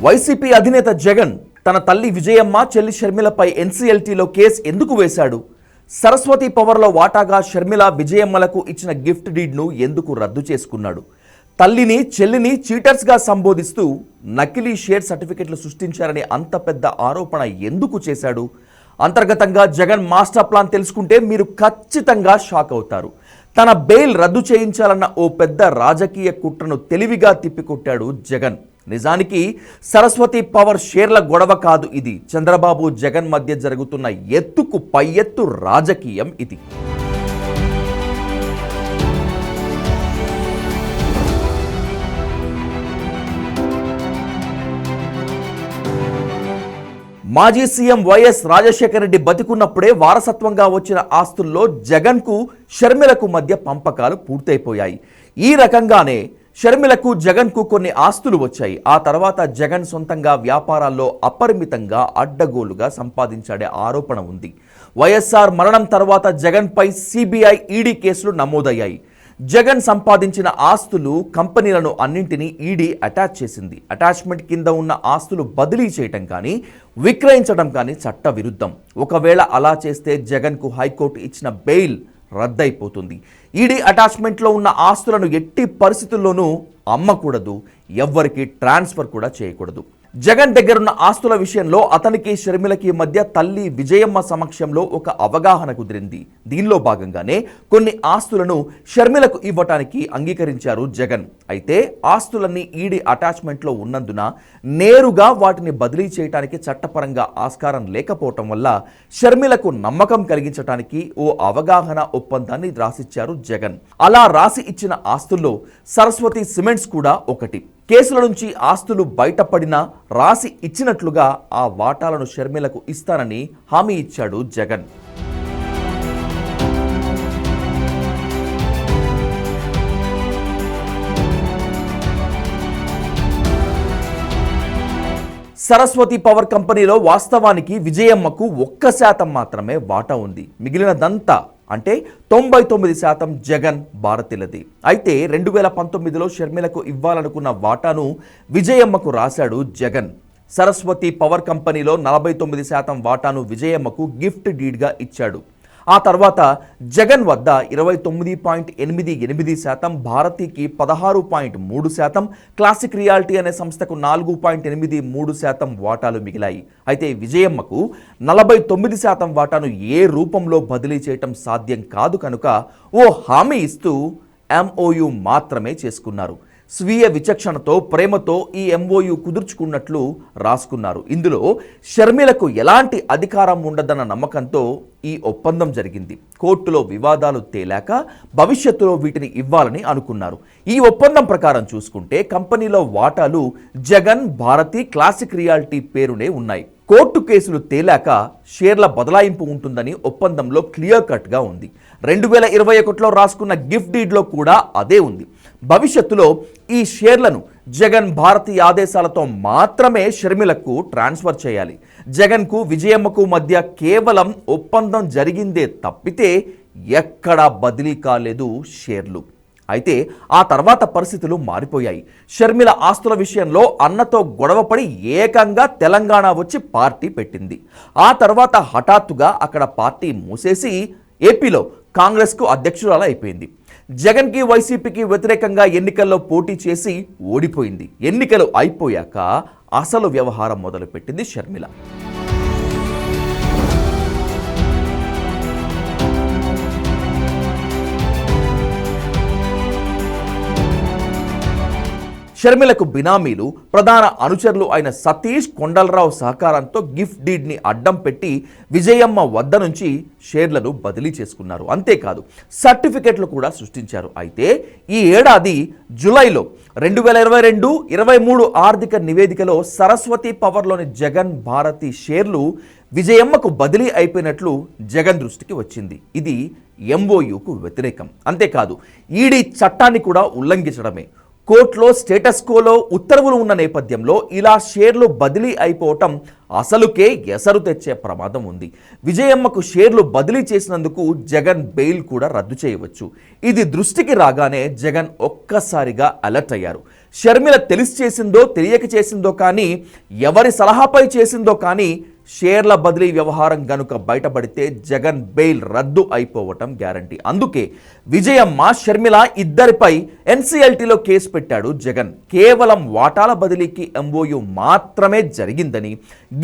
YCP అధినేత జగన్ తన తల్లి విజయమ్మ, చెల్లి షర్మిలపై ఎన్సీఎల్టీలో కేసు ఎందుకు వేశాడు? సరస్వతి పవర్లో వాటాగా షర్మిల, విజయమ్మలకు ఇచ్చిన గిఫ్ట్ డీడ్ను ఎందుకు రద్దు చేసుకున్నాడు? తల్లిని, చెల్లిని చీటర్స్గా సంబోధిస్తూ నకిలీ షేర్ సర్టిఫికెట్లు సృష్టించారని అంత పెద్ద ఆరోపణ ఎందుకు చేశాడు? అంతర్గతంగా జగన్ మాస్టర్ ప్లాన్ తెలుసుకుంటే మీరు ఖచ్చితంగా షాక్ అవుతారు. తన బెయిల్ రద్దు చేయించాలన్న ఓ పెద్ద రాజకీయ కుట్రను తెలివిగా తిప్పికొట్టాడు జగన్. నిజానికి సరస్వతి పవర్ షేర్ల గొడవ కాదు ఇది. చంద్రబాబు, జగన్ మధ్య జరుగుతున్న ఎత్తుకు పై ఎత్తు రాజకీయం ఇది. మాజీ సీఎం వైఎస్ రాజశేఖర రెడ్డి బతికున్నప్పుడే వారసత్వంగా వచ్చిన ఆస్తుల్లో జగన్కు, షర్మిలకు మధ్య పంపకాలు పూర్తయిపోయాయి. ఈ రకంగానే షర్మిలకు, జగన్కు కొన్ని ఆస్తులు వచ్చాయి. ఆ తర్వాత జగన్ సొంతంగా వ్యాపారాల్లో అపరిమితంగా అడ్డగోలుగా సంపాదించాడే ఆరోపణ ఉంది. వైఎస్ఆర్ మరణం తర్వాత జగన్పై సిబిఐ, ఈడీ కేసులు నమోదయ్యాయి. జగన్ సంపాదించిన ఆస్తులు, కంపెనీలను అన్నింటినీ ఈడీ అటాచ్ చేసింది. అటాచ్మెంట్ కింద ఉన్న ఆస్తులు బదిలీ చేయటం కానీ, విక్రయించడం కానీ చట్ట విరుద్ధం. ఒకవేళ అలా చేస్తే జగన్కు హైకోర్టు ఇచ్చిన బెయిల్ రద్దయిపోతుంది. ఈడీ అటాచ్మెంట్లో ఉన్న ఆస్తులను ఎట్టి పరిస్థితుల్లోనూ అమ్మకూడదు, ఎవ్వరికి ట్రాన్స్ఫర్ కూడా చేయకూడదు. జగన్ దగ్గరున్న ఆస్తుల విషయంలో అతనికి, షర్మిలకి మధ్య తల్లి విజయమ్మ సమక్షంలో ఒక అవగాహన కుదిరింది. దీనిలో భాగంగానే కొన్ని ఆస్తులను షర్మిలకు ఇవ్వటానికి అంగీకరించారు జగన్. అయితే ఆస్తులన్నీ ఈడీ అటాచ్మెంట్లో ఉన్నందున నేరుగా వాటిని బదిలీ చేయడానికి చట్టపరంగా ఆస్కారం లేకపోవటం వల్ల షర్మిలకు నమ్మకం కలిగించడానికి ఓ అవగాహన ఒప్పందాన్ని రాసిచ్చారు జగన్. అలా రాసి ఇచ్చిన ఆస్తుల్లో సరస్వతి సిమెంట్స్ కూడా ఒకటి. కేసుల నుంచి ఆస్తులు బయటపడినా రాసి ఇచ్చినట్లుగా ఆ వాటాలను షర్మిలకు ఇస్తానని హామీ ఇచ్చాడు జగన్. సరస్వతి పవర్ కంపెనీలో వాస్తవానికి విజయమ్మకు 1% మాత్రమే వాటా ఉంది. మిగిలినదంతా అంటే 99% జగన్, భారతిలది. అయితే 2019లో షర్మిలకు ఇవ్వాలనుకున్న వాటాను విజయమ్మకు రాశాడు జగన్. సరస్వతి పవర్ కంపెనీలో 49% వాటాను విజయమ్మకు గిఫ్ట్ డీడ్గా ఇచ్చాడు. ఆ తర్వాత జగన్ వద్ద 29.88%, భారతికి 16.3%, క్లాసిక్ రియాలిటీ అనే సంస్థకు 4.83% వాటాలు మిగిలాయి. అయితే విజయమ్మకు 49% వాటాను ఏ రూపంలో బదిలీ చేయటం సాధ్యం కాదు కనుక ఓ హామీ ఇస్తూ ఎంఓయు మాత్రమే చేసుకున్నారు. స్వీయ విచక్షణతో, ప్రేమతో ఈ ఎంఓయు కుదుర్చుకున్నట్లు రాసుకున్నారు. ఇందులో షర్మిలకు ఎలాంటి అధికారం ఉండదన్న నమ్మకంతో ఈ ఒప్పందం జరిగింది. కోర్టులో వివాదాలు తేలాక భవిష్యత్తులో వీటిని ఇవ్వాలని అనుకున్నారు. ఈ ఒప్పందం ప్రకారం చూసుకుంటే కంపెనీలో వాటాలు జగన్, భారతి, క్లాసిక్ రియాలిటీ పేరునే ఉన్నాయి. కోర్టు కేసులు తేలాక షేర్ల బదలాయింపు ఉంటుందని ఒప్పందంలో క్లియర్ కట్గా ఉంది. 2021లో రాసుకున్న గిఫ్ట్ డీడ్లో కూడా అదే ఉంది. భవిష్యత్తులో ఈ షేర్లను జగన్, భారతి ఆదేశాలతో మాత్రమే షర్మిలకు ట్రాన్స్ఫర్ చేయాలి. జగన్కు, విజయమ్మకు మధ్య కేవలం ఒప్పందం జరిగిందే తప్పితే ఎక్కడా బదిలీ కాలేదు షేర్లు. అయితే ఆ తర్వాత పరిస్థితులు మారిపోయాయి. షర్మిల ఆస్తుల విషయంలో అన్నతో గొడవపడి ఏకంగా తెలంగాణ వచ్చి పార్టీ పెట్టింది. ఆ తర్వాత హఠాత్తుగా అక్కడ పార్టీ మూసేసి ఏపీలో కాంగ్రెస్కు అధ్యక్షురాలు అయిపోయింది. జగన్కి, వైసీపీకి వ్యతిరేకంగా ఎన్నికల్లో పోటీ చేసి ఓడిపోయింది. ఎన్నికలు అయిపోయాక అసలు వ్యవహారం మొదలుపెట్టింది షర్మిల. షర్మిలకు బినామీలు, ప్రధాన అనుచరులు అయిన సతీష్, కొండలరావు సహకారంతో గిఫ్ట్ డీడ్ని అడ్డం పెట్టి విజయమ్మ వద్ద నుంచి షేర్లను బదిలీ చేసుకున్నారు. అంతేకాదు సర్టిఫికెట్లు కూడా సృష్టించారు. అయితే ఈ ఏడాది జూలైలో 2022-23 ఆర్థిక నివేదికలో సరస్వతి పవర్లోని జగన్, భారతి షేర్లు విజయమ్మకు బదిలీ అయిపోయినట్లు జగన్ దృష్టికి వచ్చింది. ఇది ఎంఓయూకు వ్యతిరేకం. అంతేకాదు ఈడీ చట్టాన్ని కూడా ఉల్లంఘించడమే. కోర్టులో స్టేటస్ కోలో ఉత్తర్వులు ఉన్న నేపథ్యంలో ఇలా షేర్లు బదిలీ అయిపోవటం అసలుకే ఎసరు తెచ్చే ప్రమాదం ఉంది. విజయమ్మకు షేర్లు బదిలీ చేసినందుకు జగన్ బెయిల్ కూడా రద్దు చేయవచ్చు. ఇది దృష్టికి రాగానే జగన్ ఒక్కసారిగా అలర్ట్ అయ్యారు. షర్మిల తెలిసి చేసిందో తెలియక చేసిందో కానీ, ఎవరి సలహాపై చేసిందో కానీ షేర్ల బదిలీ వ్యవహారం గనుక బయటపడితే జగన్ బెయిల్ రద్దు అయిపోవటం గ్యారంటీ. అందుకే విజయమ్మ, షర్మిల ఇద్దరిపై ఎన్సీఎల్టీలో కేసు పెట్టాడు జగన్. కేవలం వాటాల బదిలీకి ఎంఓయూ మాత్రమే జరిగిందని,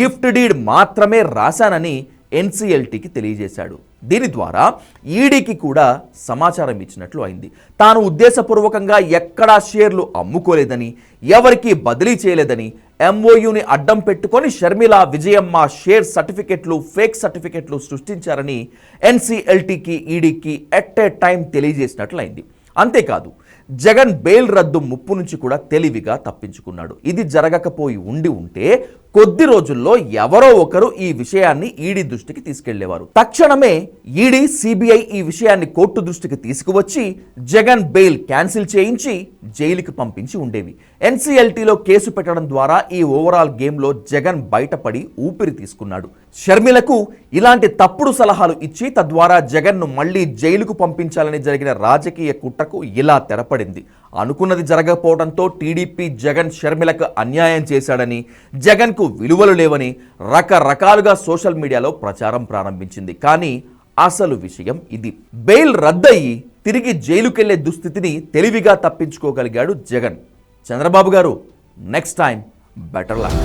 గిఫ్ట్ డీడ్ మాత్రమే రాశానని ఎన్సీఎల్టీకి తెలియజేశాడు. దీని ద్వారా ఈడీకి కూడా సమాచారం ఇచ్చినట్లు అయింది. తాను ఉద్దేశపూర్వకంగా ఎక్కడా షేర్లు అమ్ముకోలేదని, ఎవరికి బదిలీ చేయలేదని, ఎంఓయూని అడ్డం పెట్టుకొని షర్మిల, విజయమ్మ షేర్ సర్టిఫికెట్లు, ఫేక్ సర్టిఫికెట్లు సృష్టించారని ఎన్సీఎల్టీకి, ఈడీకి ఎట్ ఏ టైం తెలియజేసినట్లయింది. అంతేకాదు, జగన్ బెయిల్ రద్దు ముప్పు నుంచి కూడా తెలివిగా తప్పించుకున్నాడు. ఇది జరగకపోయి ఉంటే కొద్ది రోజుల్లో ఎవరో ఒకరు ఈ విషయాన్ని ఈడీ దృష్టికి తీసుకెళ్లేవారు. తక్షణమే ఈడీ, సిబిఐ ఈ విషయాన్ని కోర్టు దృష్టికి తీసుకువచ్చి జగన్ బెయిల్ క్యాన్సిల్ చేయించి జైలుకి పంపించి ఉండేవి. ఎన్సీఎల్టీలో కేసు పెట్టడం ద్వారా ఈ ఓవరాల్ గేమ్లో జగన్ బయటపడి ఊపిరి తీసుకున్నాడు. షర్మిలకు ఇలాంటి తప్పుడు సలహాలు ఇచ్చి తద్వారా జగన్ను మళ్లీ జైలుకు పంపించాలని జరిగిన రాజకీయ కుట్రకు ఇలా తెరపడింది. అనుకున్నది జరగకపోవడంతో టీడీపీ జగన్ షర్మిలకు అన్యాయం చేశాడని, జగన్కు విలువలు లేవని రకరకాలుగా సోషల్ మీడియాలో ప్రచారం ప్రారంభించింది. కానీ అసలు విషయం ఇది. బెయిల్ రద్దయి తిరిగి జైలుకెళ్లే దుస్థితిని తెలివిగా తప్పించుకోగలిగాడు జగన్. చంద్రబాబు గారు, నెక్స్ట్ టైం బెటర్ లక్.